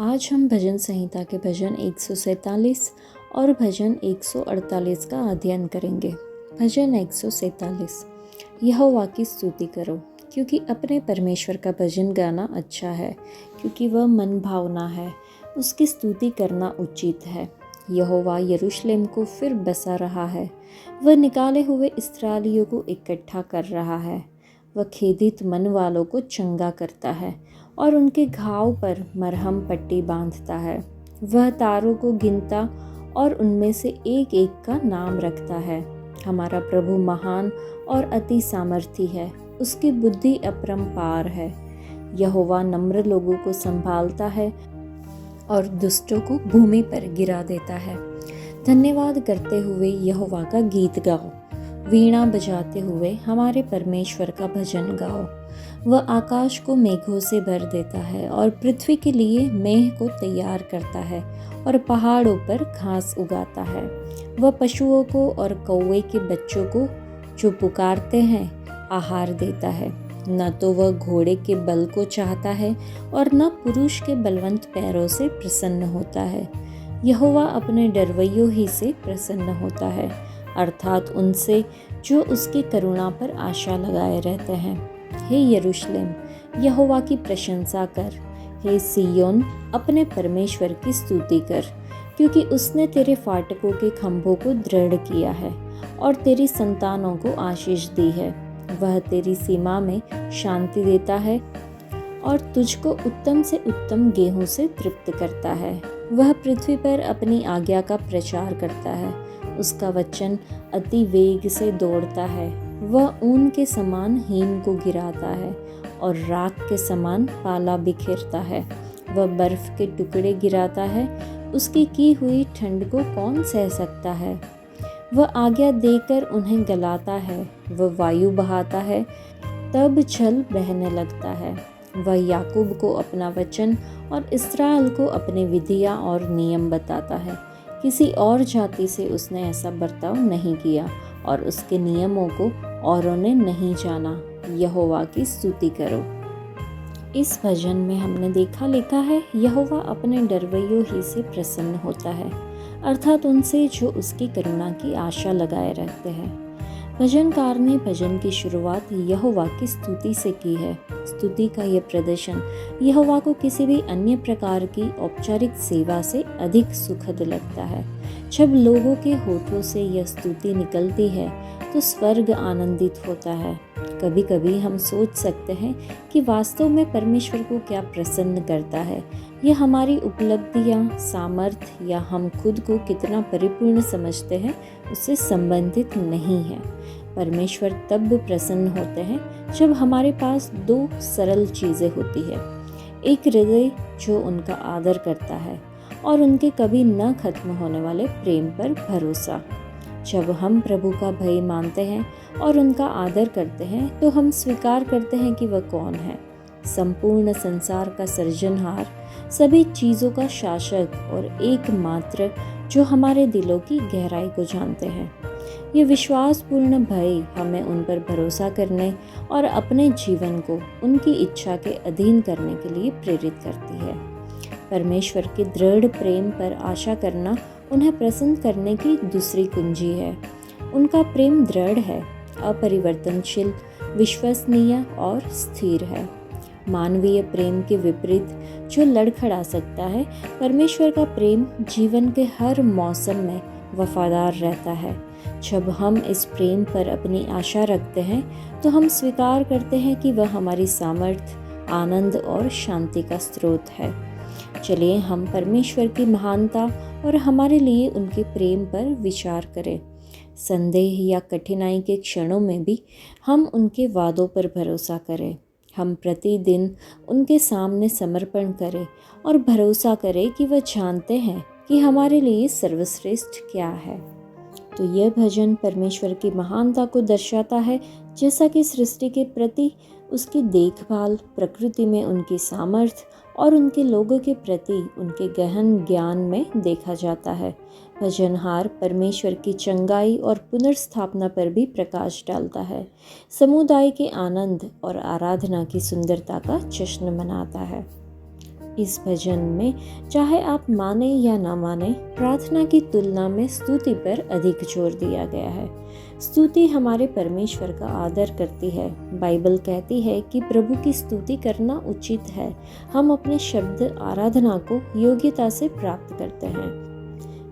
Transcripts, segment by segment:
आज हम भजन संहिता के भजन 147 और भजन 148 का अध्ययन करेंगे। भजन 147। यहोवा की स्तुति करो, क्योंकि अपने परमेश्वर का भजन गाना अच्छा है, क्योंकि वह मन भावना है। उसकी स्तुति करना उचित है। यहोवा यरूशलेम को फिर बसा रहा है। वह निकाले हुए इस्राएलियों को इकट्ठा कर रहा है। वह खेदित मन वालों को चंगा करता है और उनके घाव पर मरहम पट्टी बांधता है। वह तारों को गिनता और उनमें से एक एक का नाम रखता है। हमारा प्रभु महान और अति सामर्थी है, उसकी बुद्धि अपरंपार है। यहोवा नम्र लोगों को संभालता है और दुष्टों को भूमि पर गिरा देता है। धन्यवाद करते हुए यहोवा का गीत गाओ, वीणा बजाते हुए हमारे परमेश्वर का भजन गाओ। वह आकाश को मेघों से भर देता है और पृथ्वी के लिए मेह को तैयार करता है और पहाड़ों पर घास उगाता है। वह पशुओं को और कौवे के बच्चों को जो पुकारते हैं आहार देता है। न तो वह घोड़े के बल को चाहता है और न पुरुष के बलवंत पैरों से प्रसन्न होता है। यहोवा अपने डरवैयों ही से प्रसन्न होता है, अर्थात उनसे जो उसकी करुणा पर आशा लगाए रहते हैं। हे यरूशलेम, यहोवा की प्रशंसा कर। हे सिय्योन, अपने परमेश्वर की स्तुति कर, क्योंकि उसने तेरे फाटकों के खंभों को दृढ़ किया है और तेरी संतानों को आशीष दी है। वह तेरी सीमा में शांति देता है और तुझको उत्तम से उत्तम गेहूं से तृप्त करता है। वह पृथ्वी पर अपनी आज्ञा का प्रचार करता है। उसका वचन अति वेग से दौड़ता है। वह ऊन के समान हीन को गिराता है और राख के समान पाला बिखेरता है। वह बर्फ के टुकड़े गिराता है। उसकी की हुई ठंड को कौन सह सकता है? वह आज्ञा देकर उन्हें गलाता है। वह वायु बहाता है, तब जल बहने लगता है। वह याकूब को अपना वचन और इस्राएल को अपने विधियाँ और नियम बताता है। किसी और जाति से उसने ऐसा बर्ताव नहीं किया और उसके नियमों को औरों ने नहीं जाना। यहोवा की स्तुति करो। इस भजन में हमने लिखा है, यहोवा अपने डरवैयों ही से प्रसन्न होता है, अर्थात उनसे जो उसकी करुणा की आशा लगाए रहते हैं। भजनकार ने भजन की शुरुआत यहोवा की स्तुति से की है। स्तुति का यह प्रदर्शन यहोवा को किसी भी अन्य प्रकार की औपचारिक सेवा से अधिक सुखद लगता है। जब लोगों के होठों से यह स्तुति निकलती है तो स्वर्ग आनंदित होता है। कभी कभी हम सोच सकते हैं कि वास्तव में परमेश्वर को क्या प्रसन्न करता है। यह हमारी उपलब्धियां, सामर्थ्य या हम खुद को कितना परिपूर्ण समझते हैं उससे संबंधित नहीं है। परमेश्वर तब प्रसन्न होते हैं जब हमारे पास दो सरल चीज़ें होती है। एक हृदय जो उनका आदर करता है और उनके कभी न खत्म होने वाले प्रेम पर भरोसा। जब हम प्रभु का भय मानते हैं और उनका आदर करते हैं तो हम स्वीकार करते हैं कि वह कौन है। संपूर्ण संसार का सृजनहार, सभी चीज़ों का शासक और एकमात्र जो हमारे दिलों की गहराई को जानते हैं। ये विश्वासपूर्ण भय हमें उन पर भरोसा करने और अपने जीवन को उनकी इच्छा के अधीन करने के लिए प्रेरित करती है। परमेश्वर के दृढ़ प्रेम पर आशा करना उन्हें प्रसन्न करने की दूसरी कुंजी है। उनका प्रेम दृढ़ है, अपरिवर्तनशील, विश्वसनीय और स्थिर है। मानवीय प्रेम के विपरीत जो लड़खड़ा सकता है, परमेश्वर का प्रेम जीवन के हर मौसम में वफादार रहता है। जब हम इस प्रेम पर अपनी आशा रखते हैं तो हम स्वीकार करते हैं कि वह हमारी सामर्थ्य, आनंद और शांति का स्रोत है। चलिए हम परमेश्वर की महानता और हमारे लिए उनके प्रेम पर विचार करें। संदेह या कठिनाई के क्षणों में भी हम उनके वादों पर भरोसा करें। हम प्रतिदिन उनके सामने समर्पण करें और भरोसा करें कि वह जानते हैं कि हमारे लिए सर्वश्रेष्ठ क्या है। तो यह भजन परमेश्वर की महानता को दर्शाता है, जैसा कि सृष्टि के प्रति उसकी देखभाल, प्रकृति में उनकी सामर्थ्य और उनके लोगों के प्रति उनके गहन ज्ञान में देखा जाता है। भजनहार परमेश्वर की चंगाई और पुनर्स्थापना पर भी प्रकाश डालता है। समुदाय के आनंद और आराधना की सुंदरता का जश्न मनाता है। इस भजन में चाहे आप माने या ना माने, प्रार्थना की तुलना में स्तुति पर अधिक जोर दिया गया है। स्तुति हमारे परमेश्वर का आदर करती है। बाइबल कहती है कि प्रभु की स्तुति करना उचित है। हम अपने शब्द आराधना को योग्यता से प्राप्त करते हैं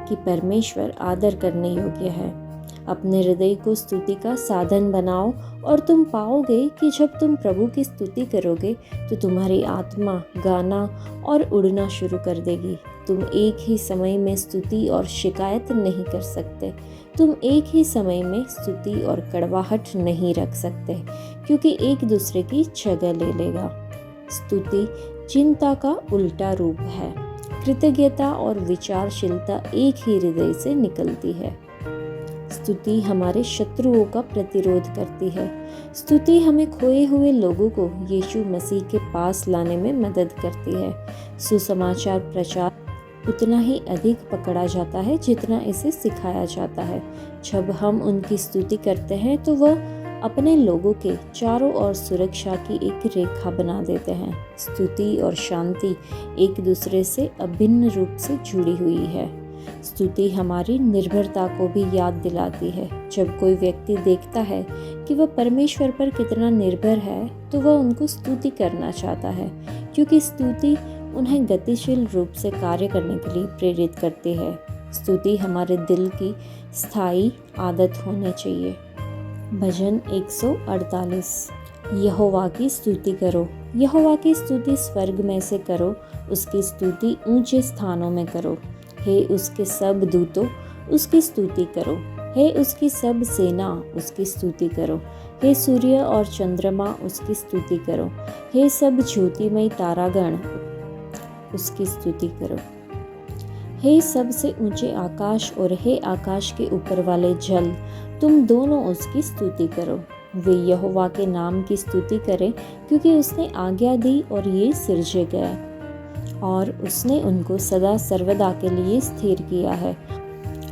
कि परमेश्वर आदर करने योग्य है। अपने हृदय को स्तुति का साधन बनाओ और तुम पाओगे कि जब तुम प्रभु की स्तुति करोगे तो तुम्हारी आत्मा गाना और उड़ना शुरू कर देगी। तुम एक ही समय में स्तुति और शिकायत नहीं कर सकते। तुम एक ही समय में स्तुति और कड़वाहट नहीं रख सकते, क्योंकि एक दूसरे की जगह ले लेगा। स्तुति चिंता का उल्टा रूप है। कृतज्ञता और विचारशीलता एक ही हृदय से निकलती है। स्तुति हमारे शत्रुओं का प्रतिरोध करती है। स्तुति हमें खोए हुए लोगों को यीशु मसीह के पास लाने में मदद करती है। सुसमाचार प्रचार उतना ही अधिक पकड़ा जाता है जितना इसे सिखाया जाता है। जब हम उनकी स्तुति करते हैं तो वह अपने लोगों के चारों ओर सुरक्षा की एक रेखा बना देते हैं। स्तुति और शांति एक दूसरे से अभिन्न रूप से जुड़ी हुई है। स्तुति हमारी निर्भरता को भी याद दिलाती है। जब कोई व्यक्ति देखता है कि वह परमेश्वर पर कितना निर्भर है तो वह उनको स्तुति करना चाहता है, क्योंकि स्तुति उन्हें गतिशील रूप से कार्य करने के लिए प्रेरित करती है। स्तुति हमारे दिल की स्थायी आदत होनी चाहिए। भजन 148। यहोवा की स्तुति करो। यहोवा की स्तुति स्वर्ग में से करो, उसकी स्तुति ऊंचे स्थानों में करो। हे उसके सब दूतों, उसकी स्तुति करो। हे उसकी सब सेना, उसकी स्तुति करो। हे सूर्य और चंद्रमा, उसकी स्तुति करो। हे सब ज्योतिमय तारागण, उसकी स्तुति करो। हे सबसे ऊंचे आकाश और हे आकाश के ऊपर वाले जल, तुम दोनों उसकी स्तुति करो। वे यहोवा के नाम की स्तुति करें, क्योंकि उसने आज्ञा दी और ये सिरजे गए, और उसने उनको सदा सर्वदा के लिए स्थिर किया है,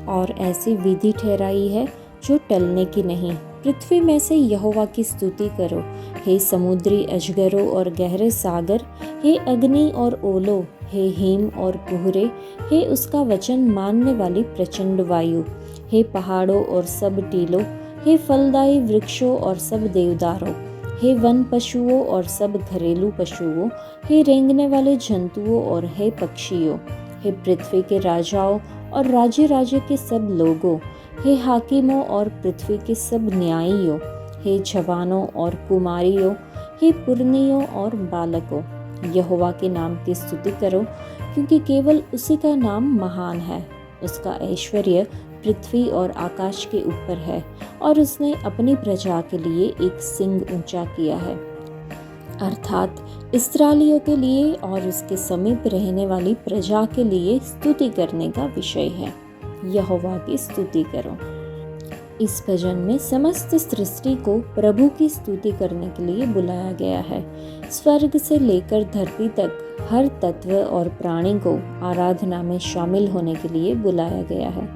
और ऐसी विधि ठहराई है जो टलने की नहीं। पृथ्वी में से यहोवा की स्तुति करो। हे समुद्री अजगरों और गहरे सागर, हे अग्नि और ओलो, हे हिम और कुहरे, हे उसका वचन मानने वाली प्रचंड वायु, हे पहाड़ों और सब टीलों, हे फलदायी वृक्षों और सब देवदारों, हे वन पशुओं और सब घरेलू पशुओं, हे रेंगने वाले जंतुओं और हे पक्षियों, हे पृथ्वी के राजाओं और राज्य राज्य के सब लोगों, हे हाकिमों और पृथ्वी के सब न्यायियों, हे जवानों और कुमारियों, हे पुरनियों और बालकों। यहोवा के नाम की स्तुति करो, क्योंकि केवल उसी का नाम महान है। उसका ऐश्वर्य पृथ्वी और आकाश के ऊपर है, और उसने अपनी प्रजा के लिए एक सिंग ऊंचा किया है, अर्थात इस्राएलियों के लिए और उसके समीप रहने वाली प्रजा के लिए स्तुति करने का विषय है। यहोवा की स्तुति करो। इस भजन में समस्त सृष्टि को प्रभु की स्तुति करने के लिए बुलाया गया है। स्वर्ग से लेकर धरती तक हर तत्व और प्राणी को आराधना में शामिल होने के लिए बुलाया गया है।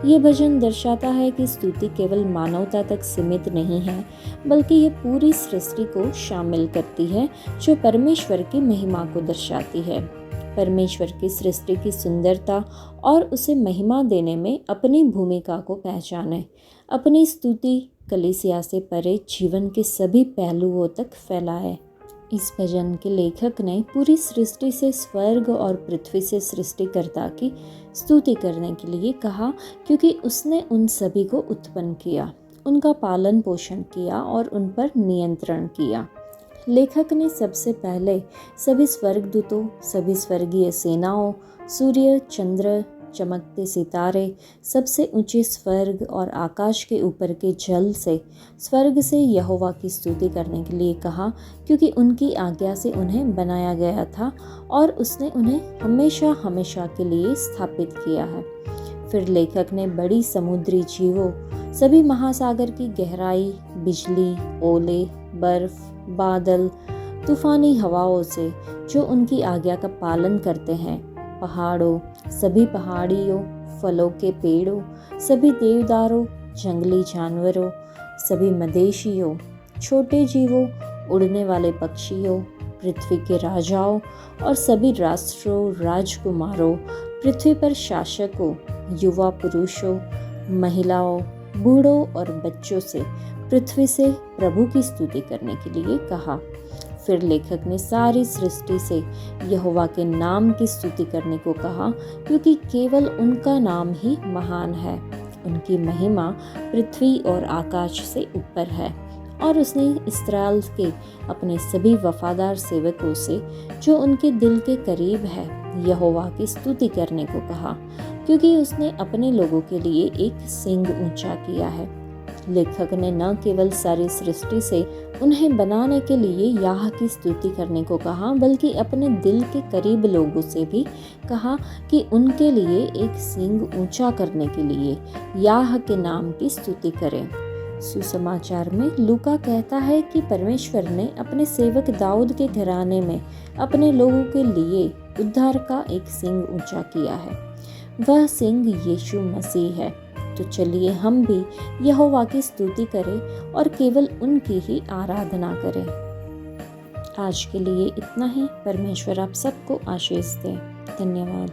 ये भजन दर्शाता है कि स्तुति केवल मानवता तक सीमित नहीं है, बल्कि ये पूरी सृष्टि को शामिल करती है, जो परमेश्वर की महिमा को दर्शाती है। परमेश्वर की सृष्टि की सुंदरता और उसे महिमा देने में अपनी भूमिका को पहचाने। अपनी स्तुति कलीसिया से परे जीवन के सभी पहलुओं तक फैलाए। इस भजन के लेखक ने पूरी सृष्टि से स्वर्ग और पृथ्वी से सृष्टिकर्ता की स्तुति करने के लिए कहा, क्योंकि उसने उन सभी को उत्पन्न किया, उनका पालन पोषण किया और उन पर नियंत्रण किया। लेखक ने सबसे पहले सभी स्वर्गदूतों, सभी स्वर्गीय सेनाओं, सूर्य, चंद्र, चमकते सितारे, सबसे ऊंचे स्वर्ग और आकाश के ऊपर के जल से, स्वर्ग से यहोवा की स्तुति करने के लिए कहा, क्योंकि उनकी आज्ञा से उन्हें बनाया गया था और उसने उन्हें हमेशा हमेशा के लिए स्थापित किया है। फिर लेखक ने बड़ी समुद्री जीवों, सभी महासागर की गहराई, बिजली, ओले, बर्फ, बादल, तूफानी हवाओं से जो उनकी आज्ञा का पालन करते हैं, पहाड़ों, सभी पहाड़ियों, फलों के पेड़ों, सभी देवदारों, जंगली जानवरों, सभी मदेशियों, छोटे जीवों, उड़ने वाले पक्षियों, पृथ्वी के राजाओं और सभी राष्ट्रों, राजकुमारों, पृथ्वी पर शासकों, युवा पुरुषों, महिलाओं, बूढ़ों और बच्चों से पृथ्वी से प्रभु की स्तुति करने के लिए कहा। फिर लेखक ने सारी सृष्टि से यहोवा के नाम की स्तुति करने को कहा, क्योंकि केवल उनका नाम ही महान है। उनकी महिमा पृथ्वी और आकाश से ऊपर है। और उसने इस्राएल के अपने सभी वफादार सेवकों से, जो उनके दिल के करीब है, यहोवा की स्तुति करने को कहा, क्योंकि उसने अपने लोगों के लिए एक सिंग ऊंचा किया है। लेखक ने न केवल सारी सृष्टि से उन्हें बनाने के लिए याह की स्तुति करने को कहा, बल्कि अपने दिल के करीब लोगों से भी कहा कि उनके लिए एक सिंग ऊंचा करने के लिए याह के नाम की स्तुति करें। सुसमाचार में लूका कहता है कि परमेश्वर ने अपने सेवक दाऊद के घराने में अपने लोगों के लिए उद्धार का एक सिंग ऊंचा किया है। वह सिंग यीशु मसीह है। तो चलिए हम भी यहोवा की स्तुति करें और केवल उनकी ही आराधना करें। आज के लिए इतना ही। परमेश्वर आप सबको आशीष दे। धन्यवाद।